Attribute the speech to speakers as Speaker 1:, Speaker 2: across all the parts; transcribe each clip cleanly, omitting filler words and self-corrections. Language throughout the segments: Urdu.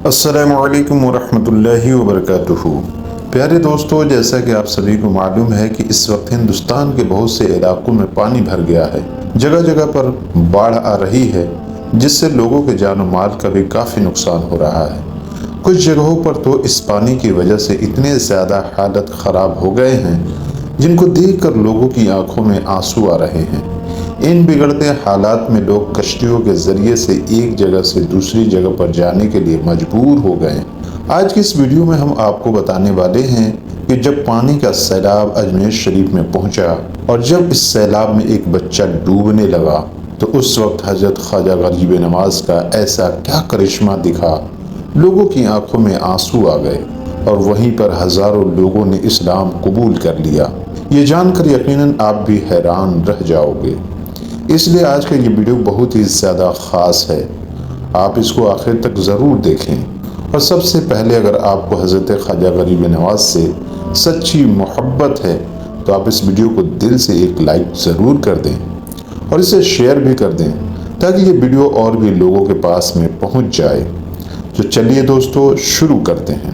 Speaker 1: السلام علیکم ورحمۃ اللہ وبرکاتہ۔ پیارے دوستو، جیسا کہ آپ سبھی کو معلوم ہے کہ اس وقت ہندوستان کے بہت سے علاقوں میں پانی بھر گیا ہے، جگہ جگہ پر باڑھ آ رہی ہے، جس سے لوگوں کے جان و مال کا بھی کافی نقصان ہو رہا ہے۔ کچھ جگہوں پر تو اس پانی کی وجہ سے اتنے زیادہ حالت خراب ہو گئے ہیں جن کو دیکھ کر لوگوں کی آنکھوں میں آنسو آ رہے ہیں۔ ان بگڑتے حالات میں لوگ کشتیوں کے ذریعے سے ایک جگہ سے دوسری جگہ پر جانے کے لیے مجبور ہو گئے۔ آج کی اس ویڈیو میں ہم آپ کو بتانے والے ہیں کہ جب پانی کا سیلاب اجمیر شریف میں پہنچا اور جب اس سیلاب میں ایک بچہ ڈوبنے لگا تو اس وقت حضرت خواجہ غریب نواز کا ایسا کیا کرشمہ دکھا، لوگوں کی آنکھوں میں آنسو آ گئے اور وہیں پر ہزاروں لوگوں نے اسلام قبول کر لیا۔ یہ جان کر یقیناً آپ بھی حیران رہ جاؤ گے۔ اس لیے آج کا یہ ویڈیو بہت ہی زیادہ خاص ہے، آپ اس کو آخر تک ضرور دیکھیں۔ اور سب سے پہلے اگر آپ کو حضرت خواجہ غریب نواز سے سچی محبت ہے تو آپ اس ویڈیو کو دل سے ایک لائک ضرور کر دیں اور اسے شیئر بھی کر دیں تاکہ یہ ویڈیو اور بھی لوگوں کے پاس میں پہنچ جائے۔ تو چلیے دوستو شروع کرتے ہیں۔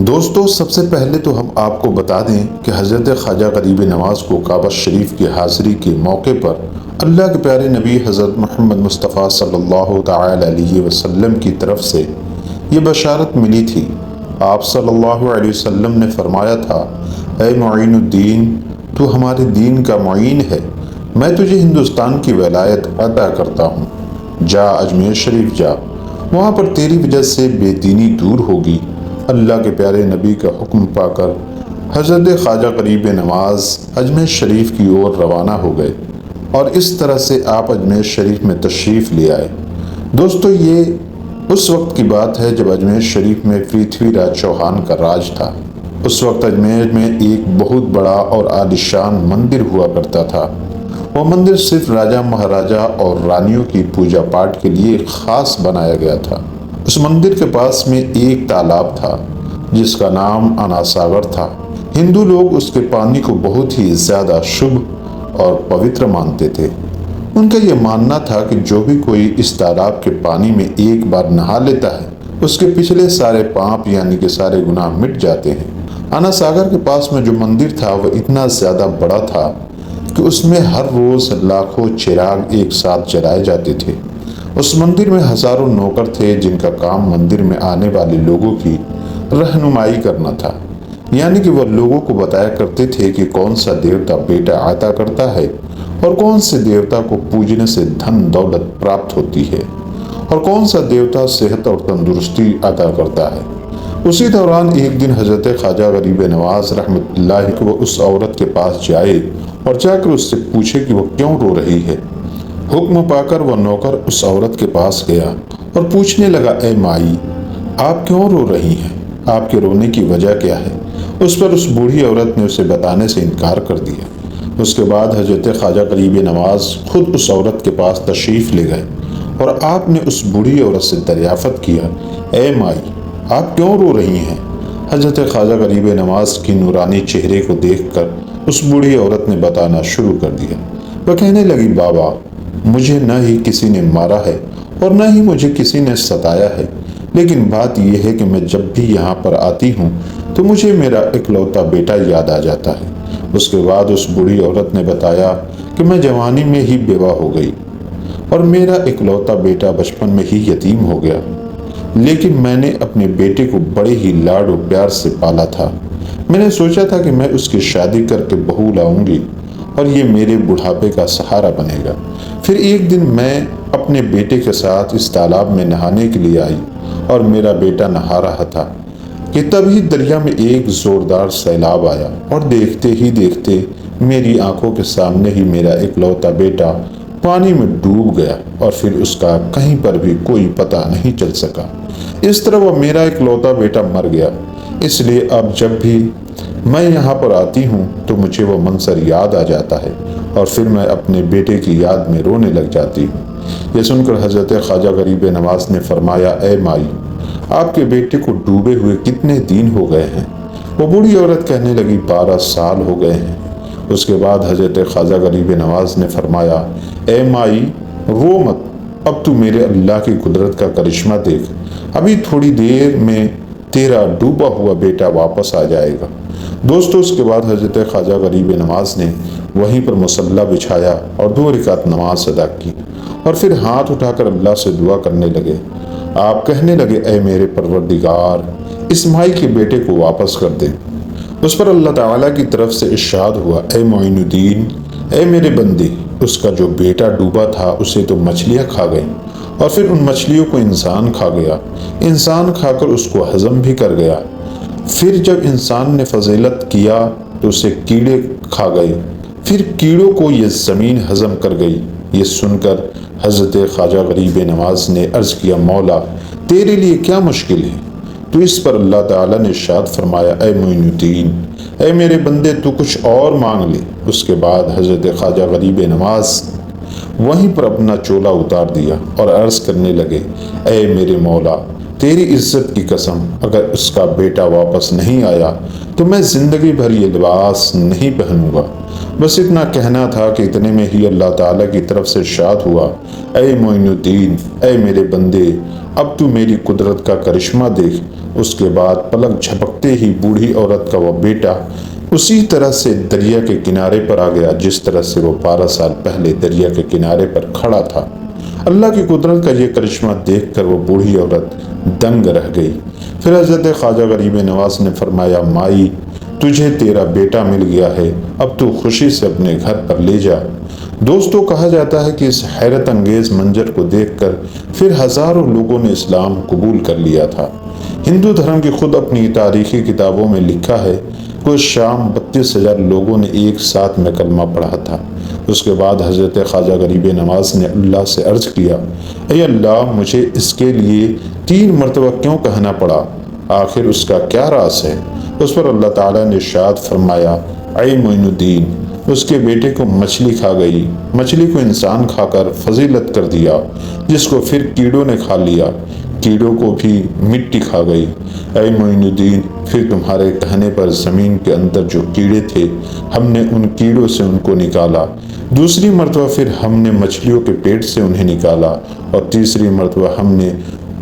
Speaker 1: دوستو، سب سے پہلے تو ہم آپ کو بتا دیں کہ حضرت خواجہ غریب نواز کو کعبہ شریف کی حاضری کے موقع پر اللہ کے پیارے نبی حضرت محمد مصطفیٰ صلی اللہ تعالی علیہ وسلم کی طرف سے یہ بشارت ملی تھی۔ آپ صلی اللہ علیہ وسلم نے فرمایا تھا، اے معین الدین، تو ہمارے دین کا معین ہے، میں تجھے ہندوستان کی ولایت عطا کرتا ہوں، جا اجمیر شریف جا، وہاں پر تیری وجہ سے بے دینی دور ہوگی۔ اللہ کے پیارے نبی کا حکم پا کر حضرت خواجہ غریب نواز اجمیر شریف کی اور روانہ ہو گئے اور اس طرح سے آپ اجمیر شریف میں تشریف لے آئے۔ دوستو، یہ اس وقت کی بات ہے جب اجمیر شریف میں پرتھوی راج چوہان کا راج تھا۔ اس وقت اجمیر میں ایک بہت بڑا اور عالیشان مندر ہوا کرتا تھا۔ وہ مندر صرف راجہ مہاراجہ اور رانیوں کی پوجا پاٹ کے لیے خاص بنایا گیا تھا۔ اس مندر کے پاس میں ایک تالاب تھا جس کا نام انا ساگر تھا۔ ہندو لوگ اس کے پانی کو بہت ہی زیادہ شبھ اور پوتر مانتے تھے۔ ان کا یہ ماننا تھا کہ جو بھی کوئی اس تالاب کے پانی میں ایک بار نہا لیتا ہے اس کے پچھلے سارے پاپ یعنی کہ سارے گناہ مٹ جاتے ہیں۔ انا ساگر کے پاس میں جو مندر تھا وہ اتنا زیادہ بڑا تھا کہ اس میں ہر روز لاکھوں چراغ ایک ساتھ جلائے جاتے تھے۔ اس مندر میں ہزاروں نوکر تھے جن کا کام مندر میں آنے والے لوگوں کی رہنمائی کرنا تھا، یعنی کہ وہ لوگوں کو بتایا کرتے تھے کہ کون سا دیوتا بیٹا عطا کرتا ہے اور کون سے دیوتا کو پوجنے سے دھن دولت پراپت ہوتی ہے اور کون سا دیوتا صحت اور تندرستی عطا کرتا ہے۔ اسی دوران ایک دن حضرت خواجہ غریب نواز رحمۃ اللہ کو اس عورت کے پاس جائے اور جا کر اس سے پوچھے کہ وہ کیوں رو رہی ہے۔ حکم پا کر وہ نوکر اس عورت کے پاس گیا اور پوچھنے لگا، اے مائی، آپ کیوں رو رہی ہیں؟ آپ کے رونے کی وجہ کیا ہے؟ اس پر اس بوڑھی عورت نے اسے بتانے سے انکار کر دیا۔ اس کے بعد حضرت خواجہ غریب نواز خود اس عورت کے پاس تشریف لے گئے اور آپ نے اس بوڑھی عورت سے دریافت کیا، اے مائی، آپ کیوں رو رہی ہیں؟ حضرت خواجہ غریب نواز کی نورانی چہرے کو دیکھ کر اس بوڑھی عورت نے بتانا شروع کر دیا۔ وہ کہنے لگی، بابا، مجھے نہ ہی کسی نے مارا ہے اور نہ ہی مجھے کسی نے ستایا ہے، لیکن بات یہ ہے کہ میں جب بھی یہاں پر آتی ہوں تو مجھے میرا اکلوتا بیٹا یاد آ جاتا ہے۔ اس کے بعد اس بوڑھی عورت نے بتایا کہ میں جوانی میں ہی بیوہ ہو گئی اور میرا اکلوتا بیٹا بچپن میں ہی یتیم ہو گیا، لیکن میں نے اپنے بیٹے کو بڑے ہی لاڈ و پیار سے پالا تھا۔ میں نے سوچا تھا کہ میں اس کی شادی کر کے بہو لاؤں گی اور یہ میرے بڑھاپے کا سہارا بنے گا۔ پھر ایک دن میں اپنے بیٹے کے ساتھ اس تالاب میں نہانے کے لیے آئی اور میرا بیٹا نہا رہا تھا کہ تبھی دریا میں ایک زوردار سیلاب آیا اور دیکھتے ہی دیکھتے میری آنکھوں کے سامنے ہی میرا اکلوتا بیٹا پانی میں ڈوب گیا اور پھر اس کا کہیں پر بھی کوئی پتہ نہیں چل سکا۔ اس طرح وہ میرا اکلوتا بیٹا مر گیا۔ اس لیے اب جب بھی میں یہاں پر آتی ہوں تو مجھے وہ منظر یاد آ جاتا ہے اور پھر میں اپنے بیٹے کی یاد میں رونے لگ جاتی ہوں۔ یہ سن کر حضرت خواجہ غریب نواز نے فرمایا، اے مائی، آپ کے بیٹے کو ڈوبے ہوئے کتنے دن ہو گئے ہیں؟ وہ بوڑھی عورت کہنے لگی، 12 سال ہو گئے ہیں۔ اس کے بعد حضرت خواجہ غریب نواز نے فرمایا، اے مائی، رو مت، اب تو میرے اللہ کی قدرت کا کرشمہ دیکھ۔ ابھی تھوڑی دیر میں تیرا ڈوبا ہوا بیٹا واپس آ جائے گا۔ دوستو اس کے بعد حضرت خواجہ غریب نواز نے وہیں پر مصلی بچھایا اور 2 رکعت نماز ادا کی اور پھر ہاتھ اٹھا کر اللہ سے دعا کرنے لگے۔ آپ کہنے لگے اے میرے پروردگار، اس مائی کے بیٹے کو واپس کر دے۔ اس پر اللہ تعالیٰ کی طرف سے ارشاد ہوا اے معین الدین، اے میرے بندے، اس کا جو بیٹا ڈوبا تھا اسے تو مچھلیاں کھا گئیں اور پھر ان مچھلیوں کو انسان کھا گیا، انسان کھا کر اس کو ہضم بھی کر گیا، پھر جب انسان نے فضیلت کیا تو اسے کیڑے کھا گئے، پھر کیڑوں کو یہ زمین ہضم کر گئی۔ یہ سن کر حضرت خواجہ غریب نواز نے عرض کیا مولا تیرے لیے کیا مشکل ہے؟ تو اس پر اللہ تعالیٰ نے ارشاد فرمایا اے معین الدین، اے میرے بندے تو کچھ اور مانگ لے۔ اس کے بعد حضرت خواجہ غریب نواز وہیں پر اپنا چولا اتار دیا اور عرض کرنے لگے اے میرے مولا، تیری عزت کی قسم، اگر اس کا بیٹا واپس نہیں آیا تو میں زندگی بھر یہ لباس نہیں پہنوں گا۔ بس اتنا کہنا تھا کہ اتنے میں ہی اللہ تعالیٰ کی طرف سے ارشاد ہوا اے معین الدین، اے میرے بندے، اب تو میری قدرت کا کرشمہ دیکھ۔ اس کے بعد پلک جھپکتے ہی بوڑھی عورت کا وہ بیٹا اسی طرح سے دریا کے کنارے پر آ گیا جس طرح سے وہ 12 سال پہلے دریا کے کنارے پر کھڑا تھا۔ اللہ کی قدرت کا یہ کرشمہ دیکھ کر وہ بوڑھی عورت دنگ رہ گئی۔ پھر حضرت خواجہ غریب نواز نے فرمایا مائی، تجھے تیرا بیٹا مل گیا ہے، اب تو خوشی سے اپنے گھر پر لے جا۔ دوستو کہا جاتا ہے کہ اس حیرت انگیز منظر کو دیکھ کر پھر ہزاروں لوگوں نے اسلام قبول کر لیا تھا۔ ہندو دھرم کی خود اپنی تاریخی کتابوں میں لکھا ہے کہ اس شام 32,000 لوگوں نے ایک ساتھ میں کلمہ پڑھا تھا۔ اس کے بعد حضرت خواجہ غریب نواز نے اللہ سے عرض کیا اے اللہ، مجھے اس کے لیے 3 مرتبہ کیوں کہنا پڑا؟ آخر اس کا کیا راز ہے؟ اس پر اللہ تعالیٰ نے ارشاد فرمایا اے معین الدین، اس کے بیٹے کو مچھلی کھا گئی، مچھلی کو انسان کھا کر فضیلت کر دیا، جس کو پھر کیڑوں نے کھا لیا، کیڑوں کو بھی مٹی کھا گئی۔ اے معین الدین، پھر تمہارے کہنے پر زمین کے اندر جو کیڑے تھے ہم نے ان کیڑوں سے ان کو نکالا، دوسری مرتبہ پھر ہم نے مچھلیوں کے پیٹ سے انہیں نکالا اور تیسری مرتبہ ہم نے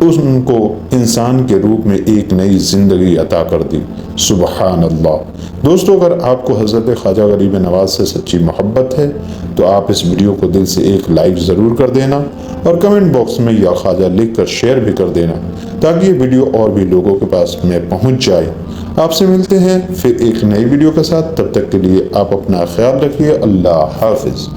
Speaker 1: ان کو انسان کے روپ میں ایک نئی زندگی عطا کر دی۔ سبحان اللہ۔ دوستو اگر آپ کو حضرت خواجہ غریب نواز سے سچی محبت ہے تو آپ اس ویڈیو کو دل سے ایک لائک ضرور کر دینا اور کمنٹ باکس میں یا خواجہ لکھ کر شیئر بھی کر دینا تاکہ یہ ویڈیو اور بھی لوگوں کے پاس میں پہنچ جائے۔ آپ سے ملتے ہیں پھر ایک نئی ویڈیو کے ساتھ، تب تک کے لیے آپ اپنا خیال رکھیے۔ اللہ حافظ۔